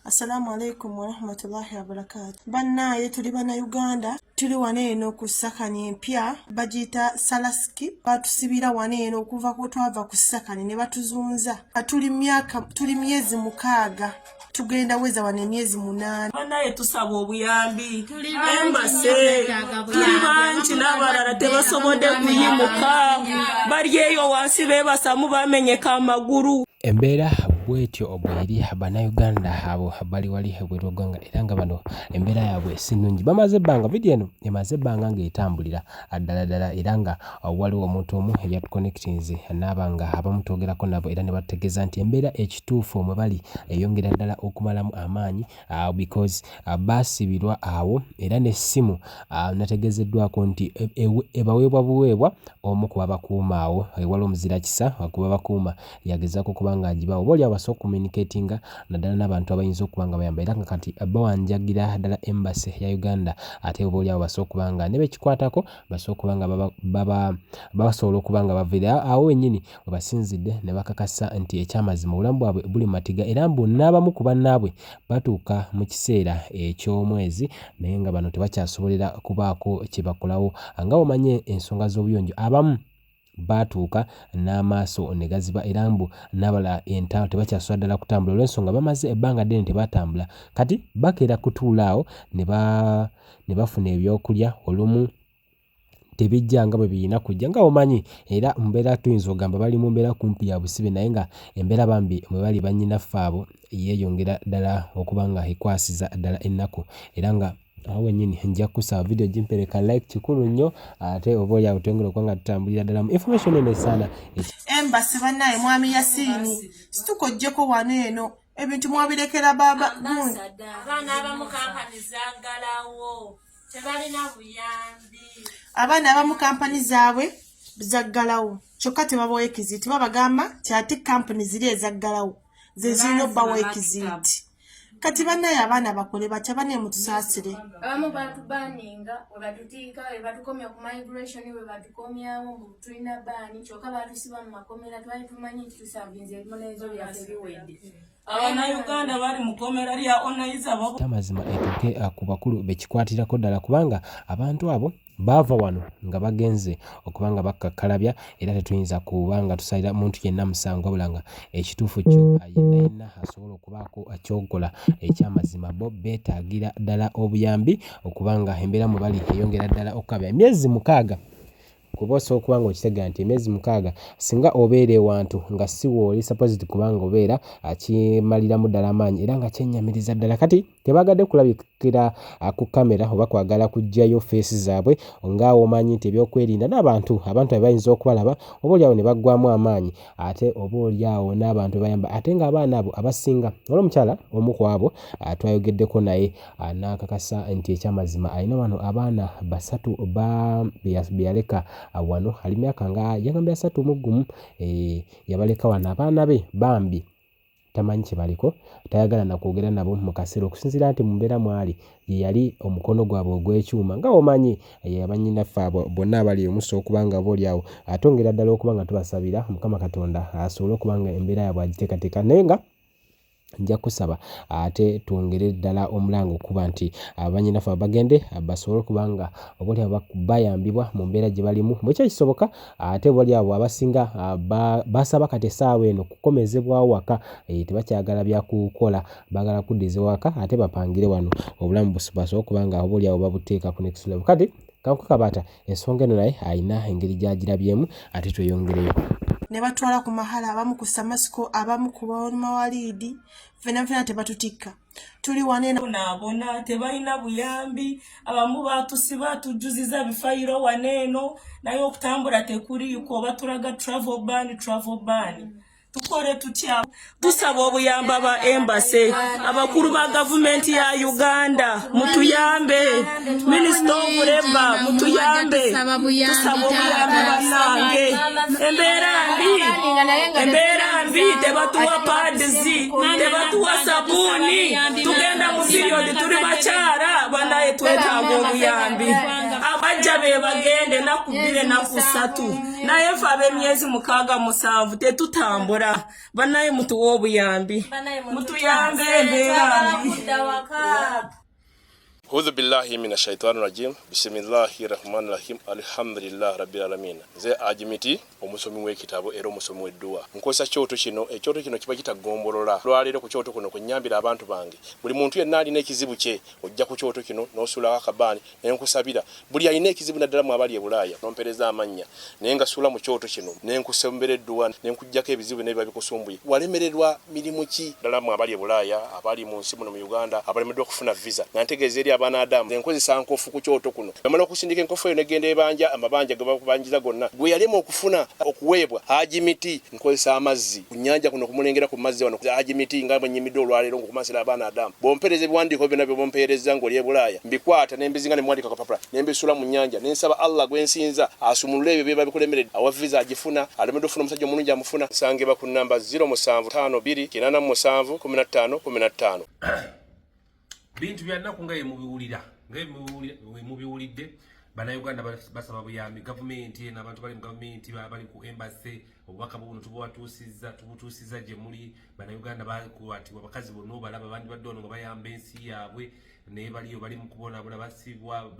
Assalamu alaikum wa rahmatullahi wa barakatuh. Bannaye tuli bana Uganda, tuli waneeno ku sakani empya bagiyita salaski. Batusibira waneeno okuva ku twava ku sakani ne batuzunza. Tuli myezi 6. Tugenda weza wane myezi 8. Bannaye tusaba obuyambi. Embase tuli bangi n'abalala tebasobodde kuyimuka. Bali eyo wansi beebasamu bamenyeka amagulu. Embeera bwetyo obweri Uganda abo bali wali bwerogonga era nga bano embeera yaabwe si nnungi. Bamaze ebbanga video eno emaze ebbanga ng'etambulira ddala era nga waliwo omuntu omu ebyatuconnectings n'abanga abamutogerako nabo era ne bategeeza nti embeera ekituufu mwe bali eyongera ddala okumalamu amaanyi because baasibirwa awo era n'essimu nategeezeddwako nti ebaweebwa buweebwa omu ku babakuuma awo waliwo omuzira kisa kuba bakuuma yagezaako kubanga agibawo obaolyawo basobola communicatinga naddala n'abantu abayinza okubanga bayamba era nga kati bawanjagira ddala embassy ya Uganda ate obaolyawo basobola okubanga ne bekikwatako basobola okubanga basobola okubanga baviira awo wennyini we basinzidde ne bakakasa nti ekyamazima obulamu bwabwe buli matiga era mbu n'abamu ku bannaabwe batuuka mu kiseera eky'omwezi naye nga bano tebakyasobolera kubaako kye bakolawo nga omanye ensonga z'obuyonjo abamu batuuka n'amaaso ne gaziba era mbu n'abala entaano tebakyasobola ddala kutambula olw'ensonga bamaze ebbanga ddene tebatambula kati bakeera kutuula awo ne bafuna ebyokulya olumu tebijja nga bwe birina kujja nga omanyi era mbeera tuyinza ogamba bali mu mbeera kumpi ya busibe naye nga embeera bambi mwe bali bannyinaffe abo yeeyongera ddala okuba nga ekwasiza ddala ennaku era nga awo wennyini nja kusaba video gimpereka like kikulu nnyo ate obaolyawo twongera okuba nga tutambulira ddala mu information ene saana Embassy bannaye mwami Yasiini situkojjeko waneeno ebintu mwabirekera baba gundi Abaana abamu kampani zaggalawo tebalina buyambi. Abaana abamu kampani zaabwe zaggalawo kyokka tebabawa ekiziti babagamba ti ate kampani ziri ezaggalawo ze zirina obbawa ekiziti kati bannaye abaana bakole batya bane mutusaasire abamu batubaninga we batutiika we batukomya ku migration we batukomyawo mbu tulina baani kyokka batusiba mu makomera twali tumanyi nti tusavinze ebimoneezo byaffe biwedde Abaana Uganda bali mu komera lya onaiza babo amazima etuuke ku bakulu bekikwatirako ddala kubanga abantu abo baava wano nga bagenze okubanga bakakkalabya era tetuyinza kubanga tusalira muntu yenna musango wabula nga ekituufu kyo yenna asobola okubaako kyokola ekyamazima bo beetaagira ddala obuyambi okubanga embeera mwe bali eyongera ddala okukabya emyezi 6 kuba osobola okuba nga okitega nti emyezi 6 singa obeera ewantu nga si wooli supposed kubanga obeera akimaliramu ddala amaanyi era nga kyennyamiriza ddala kati tebagadde kulabikira ku kamera oba kwagala kuggyayo feesi zaabwe ngaawo omanyi nti ebyokwerinda n'abantu bayinza okubalaba obaolyawo ne baggwamu amaanyi ate obaolyawo n'abantu bayamba ate ng'abaana abo abasinga olw'omukyala omu ku abo twayogeddeko naye n'akakasa nti ekyamazima alina wano abaana basatu beyaleka wano ali myaka nga yagambye 31 yabaleka wano abaana be bambi tamanyi kye baliko tayagala nakwogera nabo mu kaseera okusinziira nti mu mbeera mwali ye yali omukono gwabwe ogw'ekyuma nga omanyi abannyinaffe abo bonna abali omusobola okubanga boolyawo atongera ddala okuba nga tubasabira Mukama Katonda asobole okuba nga embeera yaabwe agiteekateeka naye nga nja kusaba ate twongere ddala omulango okuba nti abannyinaffe bagende basobole okubanga obaolyawo bayambibwa mu mbeera gye balimu bwe kyakisoboka ate obaolyawo abasinga basaba kati essaawa eno kukomezebwawo waka tebakyagala byakukola baagala kuddiza waka ate bapangire wano obulamu basobole okubanga obaolyawo babuteeka ku next level kati kankukabata ensonga eno naye ayina engeri gyagirabyemu ate tweyongereyo ne batwala ku mahala abamu ku samasiko abamu ku bamawalidi fena tebatutikka tuli waneeno naabona tebalina buyambi abamu batusiba tujuziza bifayiro waneeno naye okutambula tekuliiko batulaga travel ban tukole tutya tusaba obuyambi aba embassy abakulu ba gavumenti ya Uganda mutuyambe Minister of Labor mutuyambe tusaba obuyambi bannange embeera mbi tebatuwa pads tebatuwa sabuni tugenda mu period tuli bakyala bannaye twetaaga obuyambi bajja be bagende naku 2 naku 3 naye ffe ab'emyezi 6-7 tetutambula bannaye mutuwa obuyambi mutuyambe embeera A'udhu billahi minash shaitani rajim. Bismillahir rahmanir rahim. Alhamdulillah rabbil alamin. Ze ajimiti omusomi w'ekitabo era omusomi w'edduwa. Nkosa kyoto kino, ekyoto kino kiba kitagombolola. Lwaliro ku kyoto kuno kunyambira abantu bange. Buli muntu yenna alina ekizibu kye, ojja ku kyoto kino n'osula akabani n'enkusabira. Buli alina ekizibu naddala mu abali e Bulaaya n'ompereza amanya. Nenga sula mu kyoto kino n'enkusembera edduwa n'enkujjako ebizibu n'ebiba bikusumbuye. Walemererwa mirimu ki ddala mu abali e Bulaaya, abali mu nsi muno mu Uganda, abalemeddwa okufuna visa. Nantegeeza eri abaana Adamu enkozesa nkofu ku kyoto kuno. Bamala okusindika enkofu eyo negenda ebanja amabanja ge bakubanjiza gonna. Gwe yalema okufuna okuweebwa ajimiti nkozesa amazzi ku nnyanja kuno kumulengera ku mazzi wano ajimiti nga banyimidde olwaleero ngokumasira abaana Adamu. Bompereze ebiwandiiko byonna bye bompereza ng'oli e Bulaaya mbikwata n'embizinga ne mwandika ku papula n'embisula mu nnyanja n'ensaba Allah gwensinza asumulule ebyo bye babikulemeredde awa visa agifuna alemedde ofuna omusajja omulungi amufuna sangeba ku namba 0752871515. Bintu bya nnaku nga mubiwulira mubiwulidde bannayuganda basaba buyambi gavumenti n'abantu bali mu gavumenti bali ku embassy obubaka buno tubutuusiza gye muli bannayuganda bakwatibwa abakazi bonna obalaba bandi badde ono nga bayamba ensi yaabwe naye baliyo bali mu kubonaabona basibwa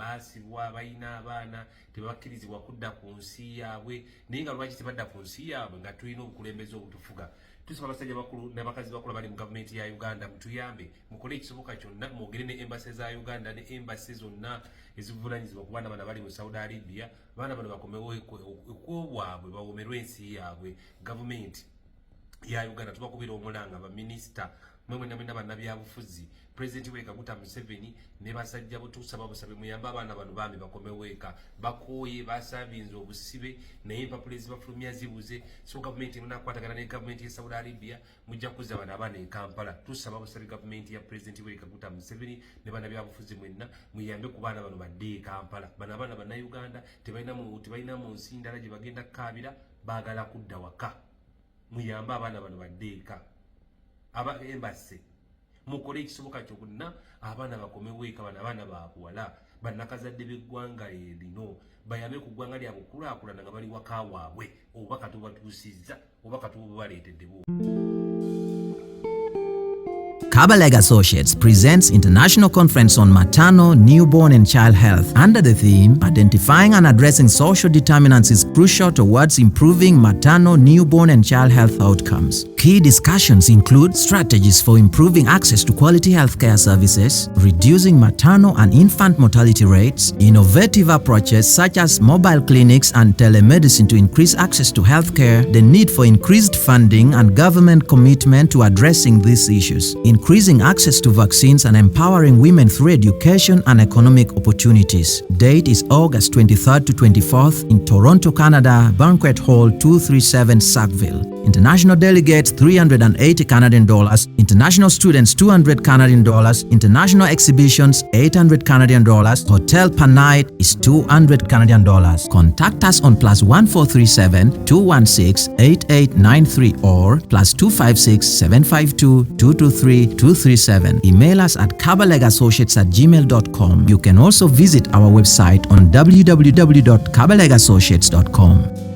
balina abaana tebakkirizibwa kudda ku nsi yaabwe naye nga lwaki tebadda ku nsi yaabwe nga tulina obukulembeze obutufuga. Tusaba abasajja bakulu n'abakazi bakulu bali mu gavumenti ya Uganda mutuyambe mukole ekisoboka kyonna mwogere ne embassy za Uganda ne embassy zonna ezivunanyizibwa ku baana bano bali mu Saudi Arabia. Baana bano bakomewo ekwobwabwe bawomerwe ensi yaabwe. Gavumenti ya Uganda tubakubira omulanga baminisita mwemwe bannabyabufuzi President weka Kaguta Museveni ne basajja tusaba busabe muyamba abaana bano bambi bakomeweka bakoye basabinza obusibe naye empapula ezibafulumya zibuze so gavumenti munakwatagana ne gavumenti ya Saudi Arabia mujja kuzza bana abaana e Kampala. Tusaba busabe gavumenti ya President weka Kaguta Museveni ne bannabyabufuzi mwenna muyambe ku baana bano badde e Kampala. Bana abaana banna Uganda tebalina mu nsi ndala gye bagenda kkaabira baagala kudda waka. Muyamba abaana bano badde eka aba embassy mukole ekisoboka kyonna abaana bakomeweka abaana bakuwala bannakazadde b'eggwanga lino bayambe ku ggwanga lyabwe okulaakulana nga bali waka waabwe obubaka tubatuusizza obubaka tububaleetedde bo. Kabalega Associates presents International Conference on Maternal, Newborn and Child Health under the theme Identifying and Addressing Social Determinants is Crucial Towards Improving Maternal, Newborn and Child Health Outcomes. Key discussions include strategies for improving access to quality healthcare services, reducing maternal and infant mortality rates, innovative approaches such as mobile clinics and telemedicine to increase access to healthcare, the need for increased funding and government commitment to addressing these issues, increasing access to vaccines and empowering women through education and economic opportunities. Date is August 23rd to 24th in Toronto, Canada, Banquet Hall 237 Sackville. International delegates $380 Canadian, international students $200 Canadian, international exhibitions $800 Canadian, hotel per night is $200 Canadian. Contact us on +1437 216 8893 or +256 752 223 237. Email us at kabalegassociates@gmail.com. You can also visit our website on www.kabalegassociates.com.